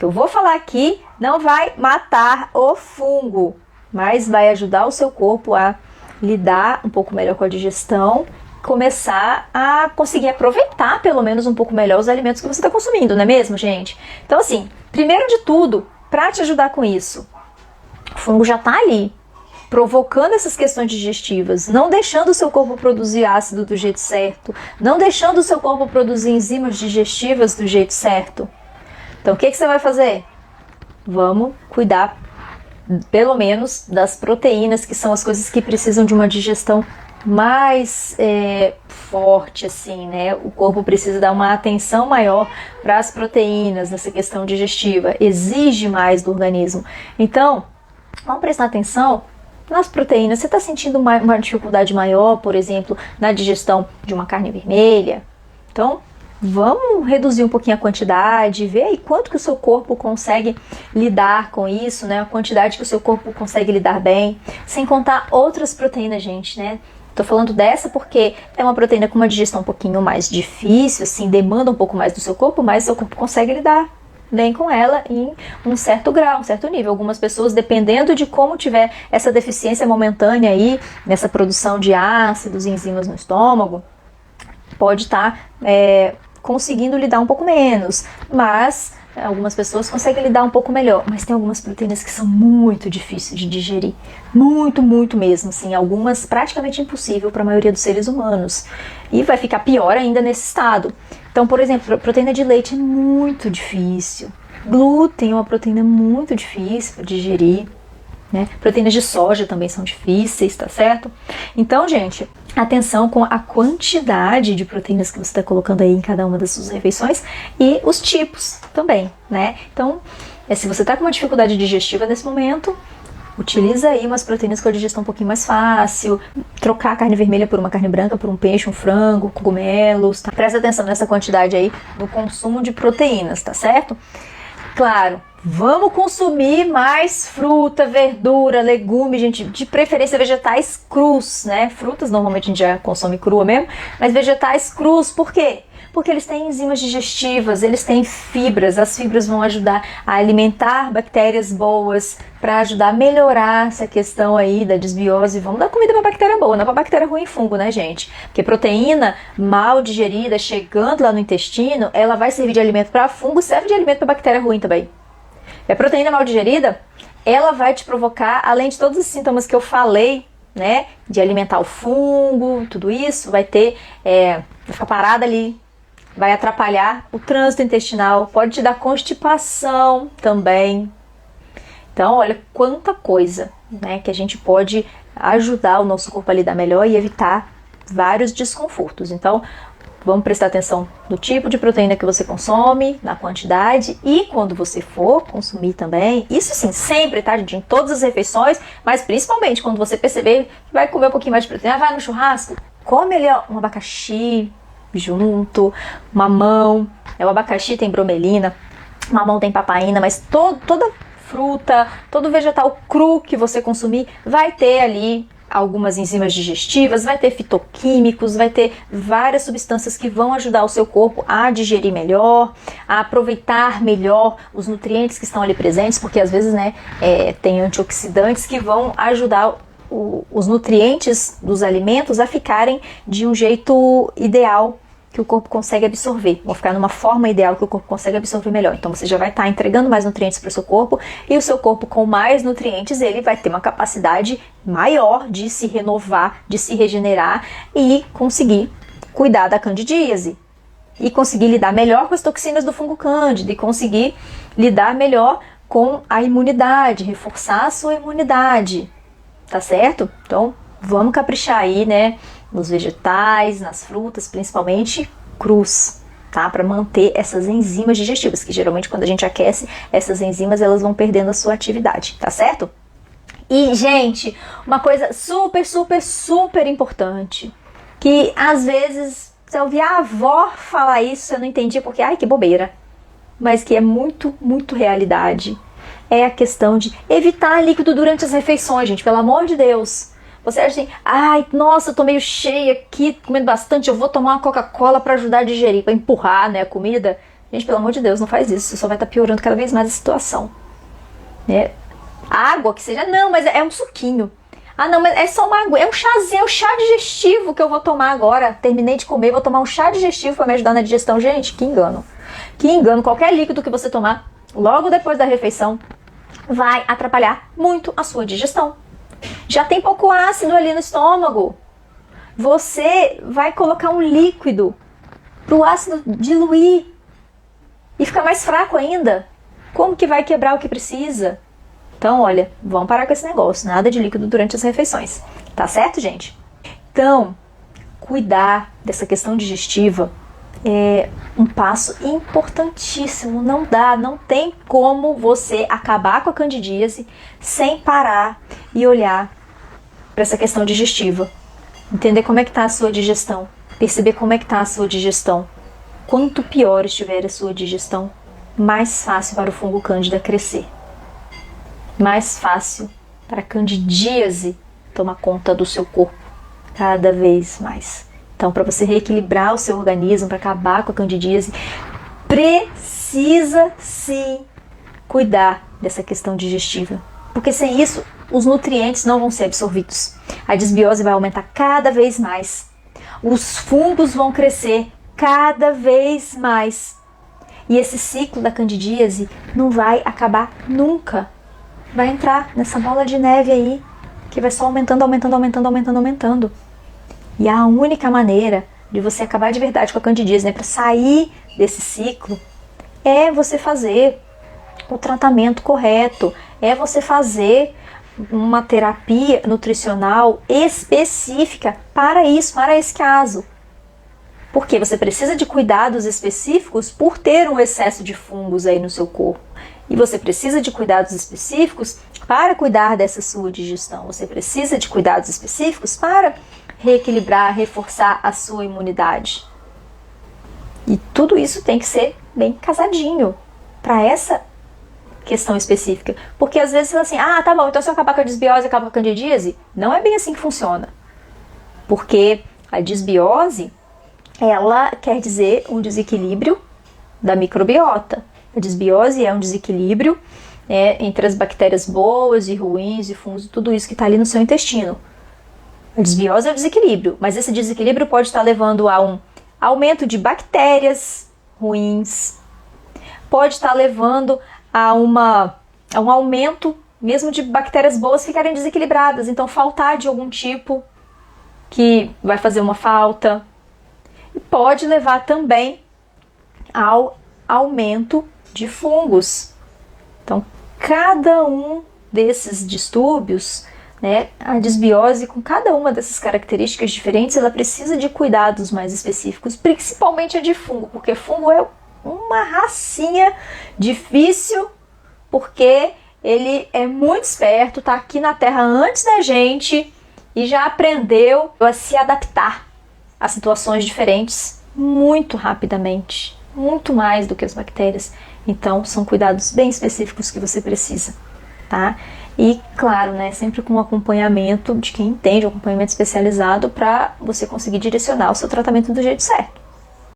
que eu vou falar aqui não vai matar o fungo, mas vai ajudar o seu corpo a lidar um pouco melhor com a digestão, começar a conseguir aproveitar pelo menos um pouco melhor os alimentos que você está consumindo, não é mesmo, gente? Então assim, primeiro de tudo, para te ajudar com isso, o fungo já está ali, provocando essas questões digestivas, não deixando o seu corpo produzir ácido do jeito certo, não deixando o seu corpo produzir enzimas digestivas do jeito certo. Então o que você vai fazer? Vamos cuidar pelo menos das proteínas, que são as coisas que precisam de uma digestão mais forte, assim, né? O corpo precisa dar uma atenção maior para as proteínas nessa questão digestiva, exige mais do organismo. Então, vamos prestar atenção nas proteínas. Você está sentindo uma dificuldade maior, por exemplo, na digestão de uma carne vermelha? Então, vamos reduzir um pouquinho a quantidade, ver aí quanto que o seu corpo consegue lidar com isso, né? A quantidade que o seu corpo consegue lidar bem, sem contar outras proteínas, gente, né? Tô falando dessa porque é uma proteína com uma digestão um pouquinho mais difícil, assim, demanda um pouco mais do seu corpo, mas o seu corpo consegue lidar bem com ela em um certo grau, um certo nível. Algumas pessoas, dependendo de como tiver essa deficiência momentânea aí, nessa produção de ácidos e enzimas no estômago, pode estar conseguindo lidar um pouco menos, mas algumas pessoas conseguem lidar um pouco melhor. Mas tem algumas proteínas que são muito difíceis de digerir, muito, muito mesmo, assim, algumas praticamente impossível para a maioria dos seres humanos, e vai ficar pior ainda nesse estado. Então, por exemplo, a proteína de leite é muito difícil, glúten é uma proteína muito difícil para digerir, né? Proteínas de soja também são difíceis, tá certo? Então, gente, atenção com a quantidade de proteínas que você está colocando aí em cada uma das suas refeições e os tipos também, né? Então, se você está com uma dificuldade digestiva nesse momento, utiliza aí umas proteínas com a digestão um pouquinho mais fácil, trocar a carne vermelha por uma carne branca, por um peixe, um frango, cogumelos, tá? Presta atenção nessa quantidade aí no consumo de proteínas, tá certo? Claro, vamos consumir mais fruta, verdura, legume, gente, de preferência vegetais crus, né? Frutas normalmente a gente já consome crua mesmo, mas vegetais crus, por quê? Porque eles têm enzimas digestivas, eles têm fibras, as fibras vão ajudar a alimentar bactérias boas, para ajudar a melhorar essa questão aí da desbiose. Vamos dar comida para bactéria boa, não para bactéria ruim e fungo, né, gente? Porque proteína mal digerida, chegando lá no intestino, ela vai servir de alimento para fungo, serve de alimento para bactéria ruim também. E a proteína mal digerida, ela vai te provocar, além de todos os sintomas que eu falei, né, de alimentar o fungo, tudo isso, vai ficar parada ali, vai atrapalhar o trânsito intestinal, pode te dar constipação também. Então, olha quanta coisa, né, que a gente pode ajudar o nosso corpo a lidar melhor e evitar vários desconfortos. Então, vamos prestar atenção no tipo de proteína que você consome, na quantidade, e quando você for consumir também, isso sim, sempre, tá, gente, em todas as refeições, mas principalmente quando você perceber que vai comer um pouquinho mais de proteína, vai no churrasco, come ali ó, um abacaxi junto, mamão, o abacaxi tem bromelina, mamão tem papaina, mas toda fruta, todo vegetal cru que você consumir vai ter ali algumas enzimas digestivas, vai ter fitoquímicos, vai ter várias substâncias que vão ajudar o seu corpo a digerir melhor, a aproveitar melhor os nutrientes que estão ali presentes, porque às vezes, né, tem antioxidantes que vão ajudar os nutrientes dos alimentos a ficarem de um jeito ideal que o corpo consegue absorver, vão ficar numa forma ideal que o corpo consegue absorver melhor. Então você já vai estar entregando mais nutrientes para o seu corpo, e o seu corpo com mais nutrientes, ele vai ter uma capacidade maior de se renovar, de se regenerar e conseguir cuidar da candidíase, e conseguir lidar melhor com as toxinas do fungo cândida, e conseguir lidar melhor com a imunidade, reforçar a sua imunidade, tá certo? Então vamos caprichar aí, né, nos vegetais, nas frutas, principalmente crus, tá? Para manter essas enzimas digestivas, que geralmente quando a gente aquece, essas enzimas elas vão perdendo a sua atividade, tá certo? E, gente, uma coisa super, super, super importante, que às vezes, se eu ouvir a avó falar isso, eu não entendi porque, ai, que bobeira, mas que é muito, muito realidade, é a questão de evitar líquido durante as refeições, gente, pelo amor de Deus. Você acha assim, ai, nossa, eu tô meio cheia aqui, comendo bastante, eu vou tomar uma Coca-Cola para ajudar a digerir, para empurrar, né, a comida. Gente, pelo amor de Deus, não faz isso. Você só vai estar piorando cada vez mais a situação. Né? Água que seja... Não, mas é um suquinho. Ah, não, mas é só uma água. É um chazinho, é um chá digestivo que eu vou tomar agora. Terminei de comer, vou tomar um chá digestivo para me ajudar na digestão. Gente, que engano. Que engano. Qualquer líquido que você tomar logo depois da refeição vai atrapalhar muito a sua digestão. Já tem pouco ácido ali no estômago. Você vai colocar um líquido para o ácido diluir e ficar mais fraco ainda. Como que vai quebrar o que precisa? Então, olha, vamos parar com esse negócio. Nada de líquido durante as refeições. Tá certo, gente? Então, cuidar dessa questão digestiva é um passo importantíssimo. Não tem como você acabar com a candidíase sem parar e olhar para essa questão digestiva. Entender como é que está a sua digestão. Perceber como é que está a sua digestão. Quanto pior estiver a sua digestão, mais fácil para o fungo cândida crescer. Mais fácil para a candidíase tomar conta do seu corpo cada vez mais. Então, para você reequilibrar o seu organismo, para acabar com a candidíase, precisa sim cuidar dessa questão digestiva. Porque sem isso, os nutrientes não vão ser absorvidos. A desbiose vai aumentar cada vez mais. Os fungos vão crescer cada vez mais. E esse ciclo da candidíase não vai acabar nunca. Vai entrar nessa bola de neve aí, que vai só aumentando. E a única maneira de você acabar de verdade com a candidíase, né, para sair desse ciclo, é você fazer o tratamento correto, é você fazer uma terapia nutricional específica para isso, para esse caso. Porque você precisa de cuidados específicos por ter um excesso de fungos aí no seu corpo. E você precisa de cuidados específicos para cuidar dessa sua digestão. Você precisa de cuidados específicos para reequilibrar, reforçar a sua imunidade. E tudo isso tem que ser bem casadinho para essa questão específica. Porque às vezes você fala assim, ah, tá bom, então se eu acabar com a desbiose, acaba com a candidíase. Não é bem assim que funciona. Porque a desbiose, ela quer dizer um desequilíbrio da microbiota. A desbiose é um desequilíbrio entre as bactérias boas e ruins e fungos, tudo isso que está ali no seu intestino. A desbiose é o desequilíbrio, mas esse desequilíbrio pode estar levando a um aumento de bactérias ruins, pode estar levando a um aumento mesmo de bactérias boas ficarem desequilibradas, então faltar de algum tipo que vai fazer uma falta. E pode levar também ao aumento de fungos. Então, cada um desses distúrbios, né, a desbiose com cada uma dessas características diferentes, ela precisa de cuidados mais específicos, principalmente a de fungo, porque fungo é uma racinha difícil, porque ele é muito esperto, tá aqui na Terra antes da gente e já aprendeu a se adaptar a situações diferentes muito rapidamente, muito mais do que as bactérias. Então, são cuidados bem específicos que você precisa, tá? E, claro, né, sempre com acompanhamento de quem entende, um acompanhamento especializado para você conseguir direcionar o seu tratamento do jeito certo.